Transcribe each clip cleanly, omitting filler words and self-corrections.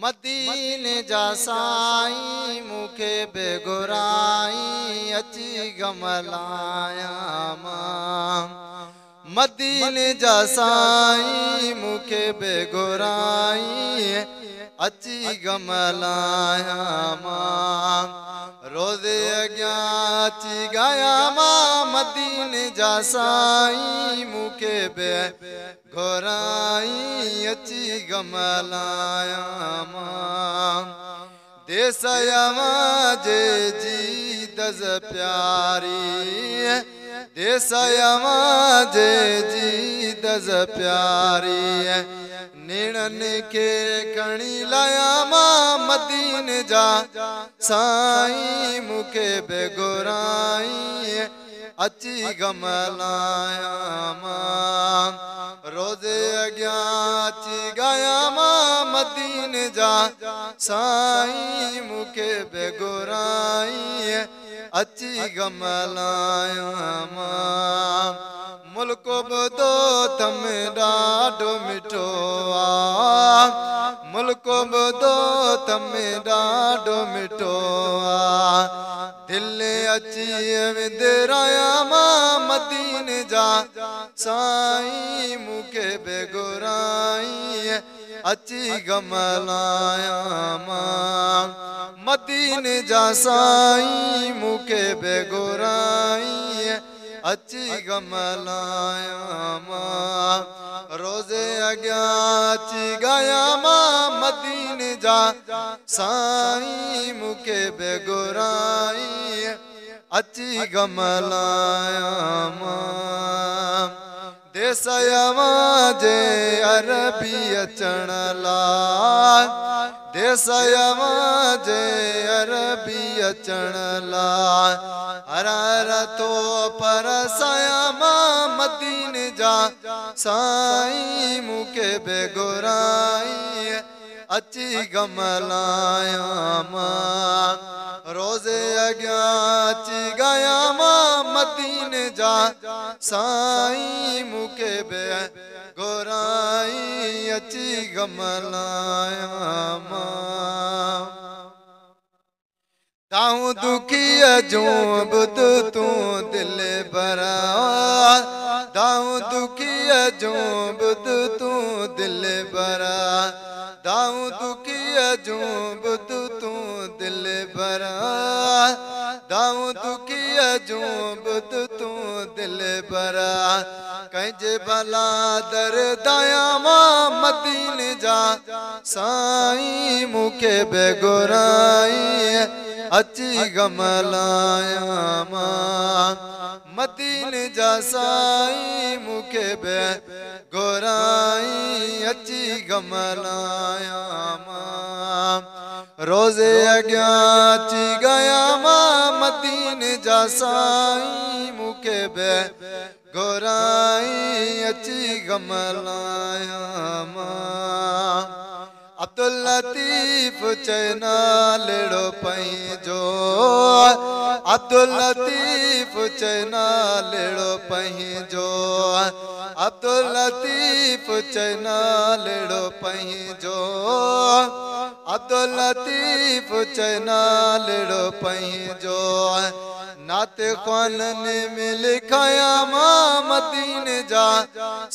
मदीने जा साईं मुखे बेगुराई अची गमलाया मां। मदीने जा साईं मुखे बेगुराई अची गमलाया मां। रोज़े अॻियां अची गया मां मदीने जा साईं मुखे बेगुराई अची गमलाया मां। देस जे जी दज़ प्यारी देस जे जी दज़ प्यारी निणन के खणी लाया मां मदीने जा साईं मुखे बेगुराई अची गमलाया मां। रोज़े अॻियां अची गया मां मदीने जा साईं मुखे बेगुराई अची गमलाया मां। मुल्क बुधो तम ॾाढो मिठो आ मुल्क बुधो तम ॾाढो मिठो आ। दिल अची विंदराया मां मदीने जा साईं मुखे बेगुराई अची गमलाया मां। मदीने जा साईं मुखे बेगुराई अची गमलाया मां। रोज़े अॻियां अची गया मां मदीने जा साईं मुखे बेगुराई अची गमलाया मां। देस जे अरबी अचण लाइ देस जे अरबी अचण लाइ हर हर तो परसाया मां मदीने जा साईं मुखे बेगुराई अची गमलाया मां। रोज़े अॻियां अची गया मां मदीने जा साईं मुखे बेगुराई अची गमलाया मां। ताऊं दुखीअ जूं ॿुध तूं दिल भरा ताऊं दुखीअ जूं ॿुध तूं दिल भरा ताऊं दुखीअ जूं ॿुध तूं दिल भरा ताऊं दुखीअ जूं ॿुध तूं दिल भरा। कंहिंजे भला दर दया मां मदीने जा साईं मुखे बेगुराई अची गमलाया मां। मदीने जा साईं मुखे बेगुराई अची गमलाया मां। रोज़े अॻियां अची गया मां मदीने जा साईं मुखे बेगुराई अची गमलाया मां। अब्दुल लतीफ़ चए नालेड़ो पंहिंजो अब्दुल लतीफ़ चए नालेड़ो पंहिंजो अब्दुल लतीफ़ चए नालेड़ो पंहिंजो अब्दुल लतीफ़ चए नालेड़ो पंहिंजो। नाते ख़्वाननि में लिखाया मां मदीने जा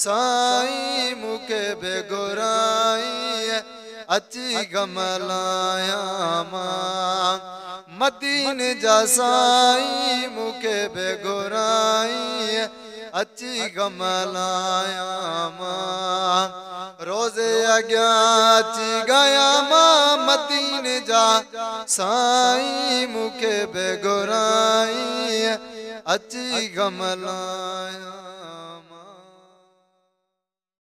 साईं मुखे बेगुराई अची गमलाया मां। मदीने जा साईं मुखे बेगुराई अची गमलाया मां। रोज़े अॻियां अची गया मां मदीने जा साईं मुखे बेगुराई अची गमलाया।